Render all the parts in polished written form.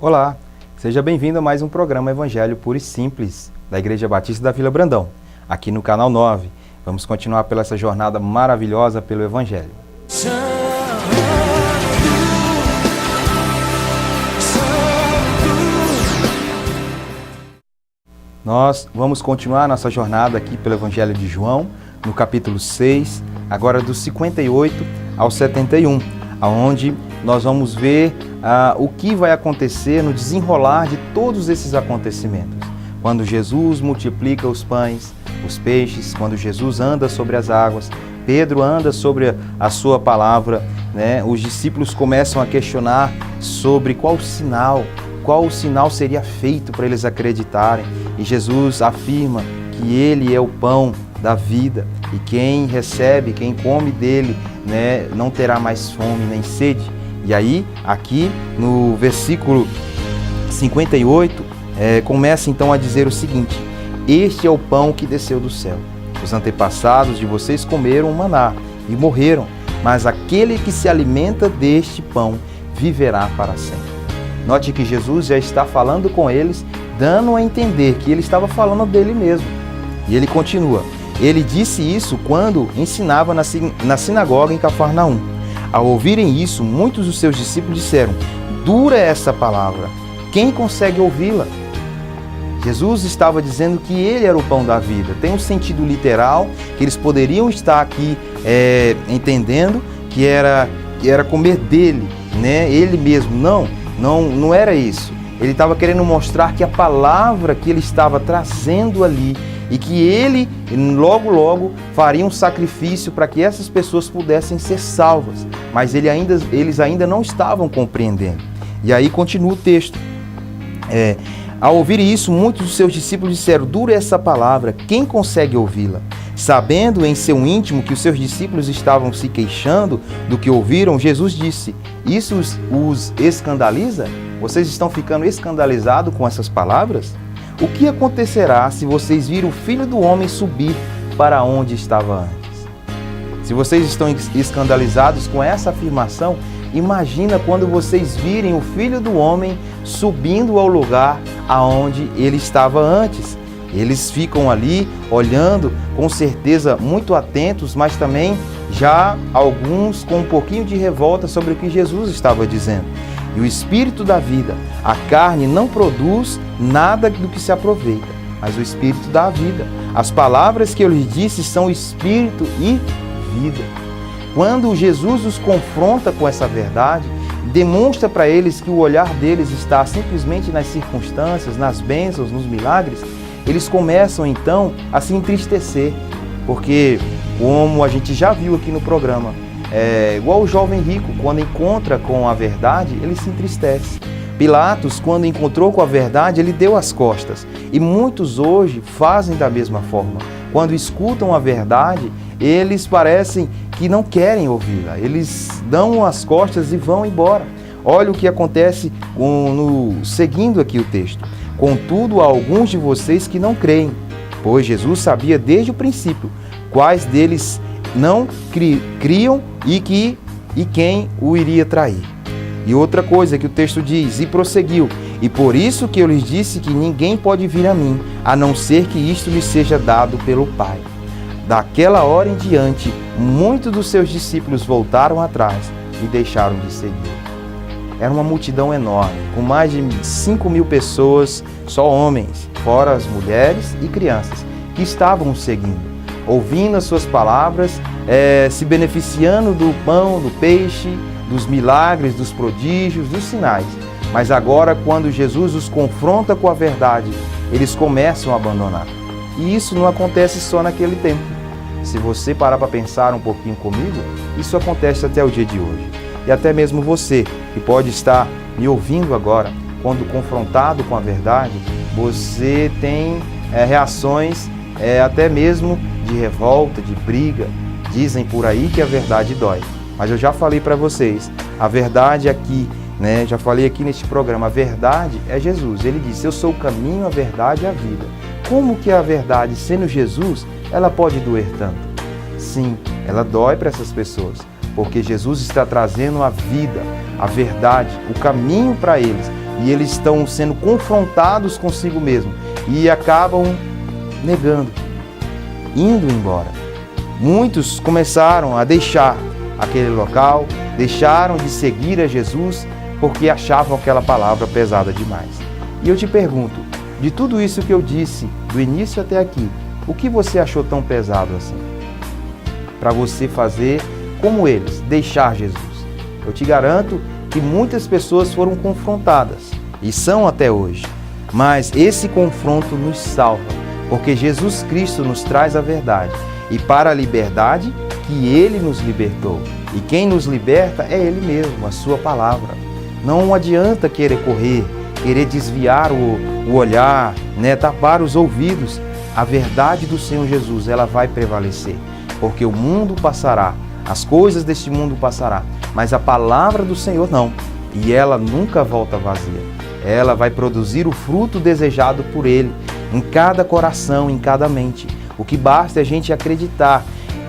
Olá, seja bem-vindo a mais um programa Evangelho Puro e Simples da Igreja Batista da Vila Brandão, aqui no Canal 9. Vamos continuar pela essa jornada maravilhosa pelo Evangelho. Nós vamos continuar nossa jornada aqui pelo Evangelho de João, no capítulo 6, agora do 58 ao 71, onde nós vamos ver o que vai acontecer no desenrolar de todos esses acontecimentos. Quando Jesus multiplica os pães, os peixes, quando Jesus anda sobre as águas, Pedro anda sobre a sua palavra, né? Os discípulos começam a questionar sobre qual o sinal seria feito para eles acreditarem. E Jesus afirma que Ele é o pão da vida e quem recebe, quem come dele, né, não terá mais fome nem sede. E aí, aqui no versículo 58, começa então a dizer o seguinte: este é o pão que desceu do céu. Os antepassados de vocês comeram o maná e morreram, mas aquele que se alimenta deste pão viverá para sempre. Note que Jesus já está falando com eles, dando a entender que ele estava falando dele mesmo. E ele continua: ele disse isso quando ensinava na sinagoga em Cafarnaum. Ao ouvirem isso, muitos dos seus discípulos disseram: dura é essa palavra, quem consegue ouvi-la? Jesus estava dizendo que ele era o pão da vida. Tem um sentido literal, que eles poderiam estar aqui entendendo que era comer dele, né? Ele mesmo. Não era isso. Ele estava querendo mostrar que a palavra que ele estava trazendo ali e que ele logo faria um sacrifício para que essas pessoas pudessem ser salvas. Mas eles ainda não estavam compreendendo. E aí continua o texto. Ao ouvir isso, muitos dos seus discípulos disseram: dura essa palavra, quem consegue ouvi-la? Sabendo em seu íntimo que os seus discípulos estavam se queixando do que ouviram, Jesus disse: isso os escandaliza? Vocês estão ficando escandalizados com essas palavras? O que acontecerá se vocês virem o Filho do Homem subir para onde estava antes? Se vocês estão escandalizados com essa afirmação, imagina quando vocês virem o Filho do Homem subindo ao lugar aonde ele estava antes. Eles ficam ali olhando, com certeza muito atentos, mas também já alguns com um pouquinho de revolta sobre o que Jesus estava dizendo. E o Espírito da vida, a carne não produz nada do que se aproveita, mas o Espírito dá a vida. As palavras que eu lhes disse são Espírito e vida. Quando Jesus os confronta com essa verdade, demonstra para eles que o olhar deles está simplesmente nas circunstâncias, nas bênçãos, nos milagres, eles começam então a se entristecer, porque, como a gente já viu aqui no programa, igual o jovem rico, quando encontra com a verdade, ele se entristece. Pilatos, quando encontrou com a verdade, ele deu as costas. E muitos hoje fazem da mesma forma. Quando escutam a verdade, eles parecem que não querem ouvi-la. Eles dão as costas e vão embora. Olha o que acontece seguindo aqui o texto. Contudo, há alguns de vocês que não creem, pois Jesus sabia desde o princípio quais deles não criam e quem o iria trair. E outra coisa que o texto diz, e prosseguiu: e por isso que eu lhes disse que ninguém pode vir a mim, a não ser que isto lhe seja dado pelo Pai. Daquela hora em diante, muitos dos seus discípulos voltaram atrás e deixaram de seguir. Era uma multidão enorme, com mais de 5.000 pessoas, só homens, fora as mulheres e crianças, que estavam seguindo, ouvindo as suas palavras, se beneficiando do pão, do peixe, dos milagres, dos prodígios, dos sinais. Mas agora, quando Jesus os confronta com a verdade, eles começam a abandonar. E isso não acontece só naquele tempo. Se você parar para pensar um pouquinho comigo, isso acontece até o dia de hoje. E até mesmo você, que pode estar me ouvindo agora, quando confrontado com a verdade, você tem reações até mesmo de revolta, de briga. Dizem por aí que a verdade dói. Mas eu já falei para vocês, a verdade aqui, né? Já falei aqui neste programa, a verdade é Jesus. Ele disse: eu sou o caminho, a verdade e a vida. Como que a verdade, sendo Jesus, ela pode doer tanto? Sim, ela dói para essas pessoas, porque Jesus está trazendo a vida, a verdade, o caminho para eles. e eles estão sendo confrontados consigo mesmo e acabam negando, indo embora. Muitos começaram a deixar aquele local, deixaram de seguir a Jesus porque achavam aquela palavra pesada demais. E eu te pergunto, de tudo isso que eu disse, do início até aqui, o que você achou tão pesado assim? Para você fazer como eles, deixar Jesus. Eu te garanto que muitas pessoas foram confrontadas e são até hoje. Mas esse confronto nos salva, porque Jesus Cristo nos traz a verdade. E para a liberdade que Ele nos libertou. E quem nos liberta é Ele mesmo, a sua palavra. Não adianta querer correr, querer desviar o olhar, tapar os ouvidos. A verdade do Senhor Jesus, ela vai prevalecer. Porque o mundo passará, as coisas deste mundo passará, mas a palavra do Senhor não. E ela nunca volta vazia. Ela vai produzir o fruto desejado por Ele, em cada coração, em cada mente. O que basta é a gente acreditar,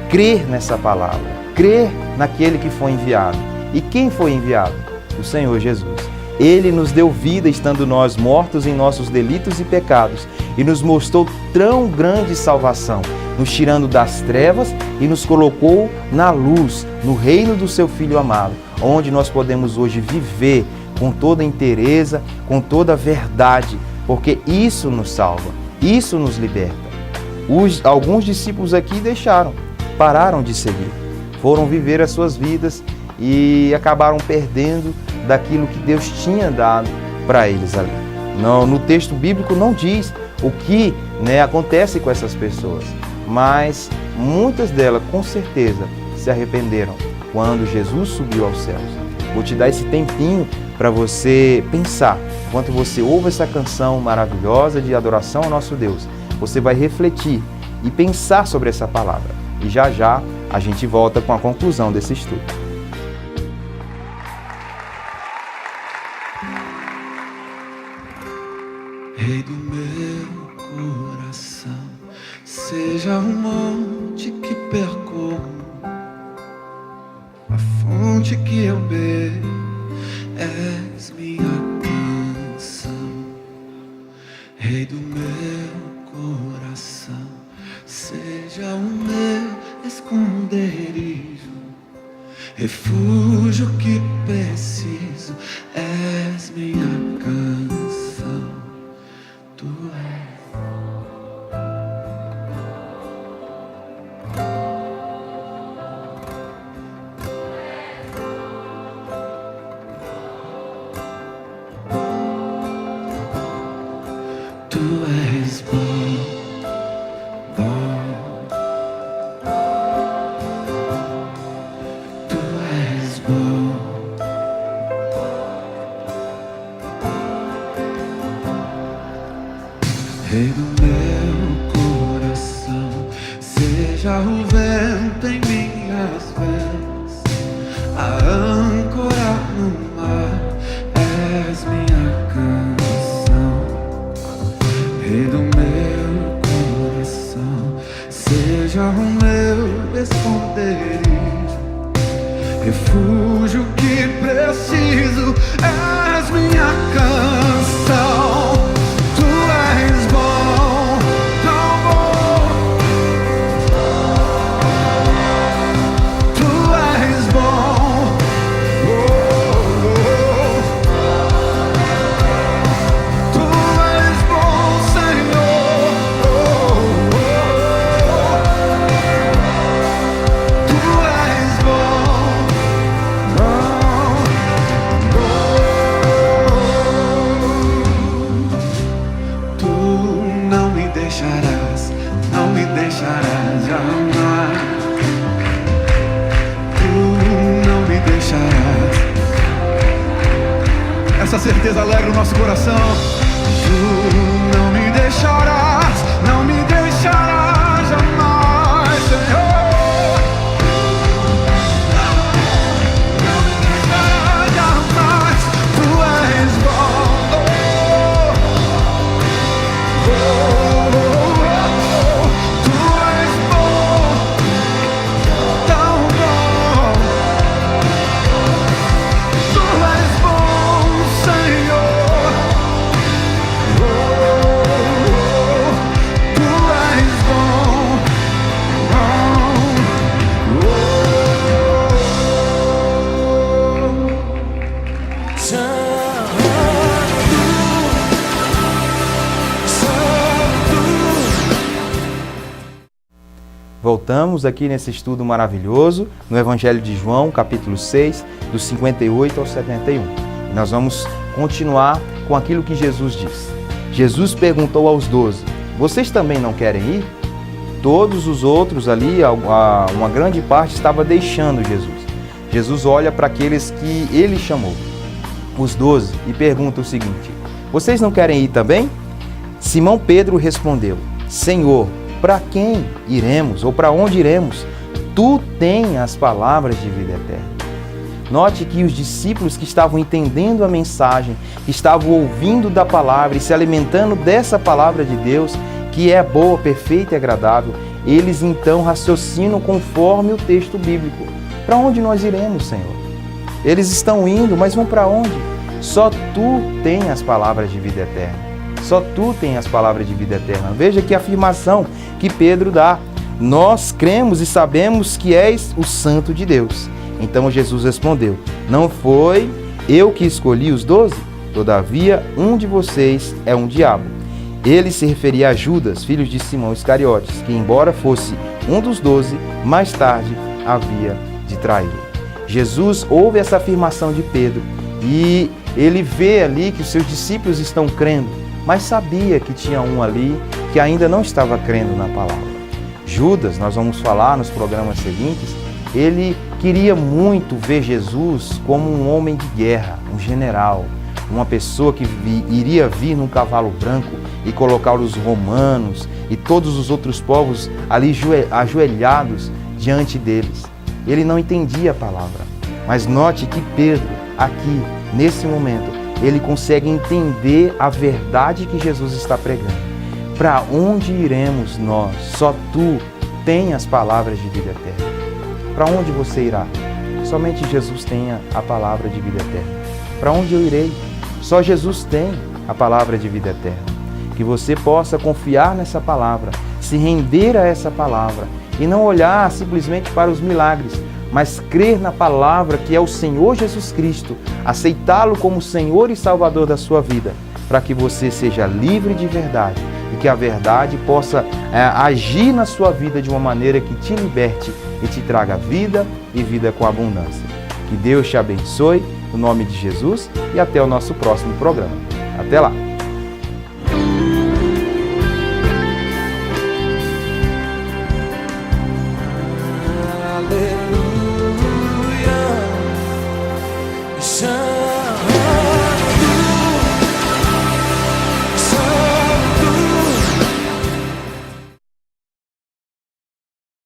crer nessa palavra, crer naquele que foi enviado. E quem foi enviado? O Senhor Jesus. Ele nos deu vida estando nós mortos em nossos delitos e pecados e nos mostrou tão grande salvação, nos tirando das trevas e nos colocou na luz, no reino do seu Filho amado, onde nós podemos hoje viver com toda inteireza, com toda verdade, porque isso nos salva, isso nos liberta. Alguns discípulos aqui pararam de seguir, foram viver as suas vidas e acabaram perdendo daquilo que Deus tinha dado para eles ali. No texto bíblico não diz o que acontece com essas pessoas, mas muitas delas com certeza se arrependeram quando Jesus subiu aos céus. Vou te dar esse tempinho para você pensar. Enquanto você ouve essa canção maravilhosa de adoração ao nosso Deus, você vai refletir e pensar sobre essa palavra. E já já a gente volta com a conclusão desse estudo. Rei do meu coração, seja o monte que percorro, a fonte que eu bebo, és minha canção. Rei do meu coração, seja o meu esconderijo, refúgio que preciso, és minha canção. Tu és. Tu és bom, bom. Tu és bom. Rei do meu coração, seja o vento em minhas veias, a âncora no mar, és minha canção. Rei do meu coração, seja o meu esconderijo, refúgio que preciso, és minha canção. Tu és bom, tão bom. Tu és bom, oh, oh. Tu és bom, Senhor, oh, oh. Tu és bom, bom, bom. Tu não me deixarás, não me deixarás jamais. Tu não me deixarás. Essa certeza alegra o nosso coração. Tu não me deixarás, não me deixarás jamais, Senhor. Não me deixarás jamais. Tu és bom, oh, oh, oh. Tu és bom, tão bom. Tu és bom, Senhor. voltamos aqui nesse estudo maravilhoso no Evangelho de João, capítulo 6, dos 58 ao 71. E nós vamos continuar com aquilo que Jesus disse. Jesus perguntou aos 12, vocês também não querem ir? Todos os outros ali, uma grande parte, estava deixando Jesus. Jesus olha para aqueles que ele chamou, os 12, e pergunta o seguinte, vocês não querem ir também? Simão Pedro respondeu, Senhor, para quem iremos ou para onde iremos? Tu tens as palavras de vida eterna. Note que os discípulos que estavam entendendo a mensagem, que estavam ouvindo da palavra e se alimentando dessa palavra de Deus, que é boa, perfeita e agradável, eles então raciocinam conforme o texto bíblico. Para onde nós iremos, Senhor? Eles estão indo, mas vão para onde? Só Tu tens as palavras de vida eterna. Só Tu tens as palavras de vida eterna. Veja que afirmação que Pedro dá. Nós cremos e sabemos que és o Santo de Deus. Então Jesus respondeu, não foi eu que escolhi os 12? Todavia, um de vocês é um diabo. Ele se referia a Judas, filho de Simão Iscariotes, que embora fosse um dos 12, mais tarde havia de traí-lo. Jesus ouve essa afirmação de Pedro e ele vê ali que os seus discípulos estão crendo, mas sabia que tinha um ali que ainda não estava crendo na palavra. Judas, nós vamos falar nos programas seguintes, ele queria muito ver Jesus como um homem de guerra, um general, uma pessoa que iria vir num cavalo branco e colocar os romanos e todos os outros povos ali ajoelhados diante deles. Ele não entendia a palavra, mas note que Pedro, aqui, nesse momento, ele consegue entender a verdade que Jesus está pregando. Para onde iremos nós? Só Tu tens as palavras de vida eterna. Para onde você irá? Somente Jesus tem a palavra de vida eterna. Para onde eu irei? Só Jesus tem a palavra de vida eterna. Que você possa confiar nessa palavra, se render a essa palavra e não olhar simplesmente para os milagres, mas crer na palavra que é o Senhor Jesus Cristo, aceitá-lo como Senhor e Salvador da sua vida, para que você seja livre de verdade e que a verdade possa agir na sua vida de uma maneira que te liberte e te traga vida e vida com abundância. Que Deus te abençoe, no nome de Jesus, e até o nosso próximo programa. Até lá!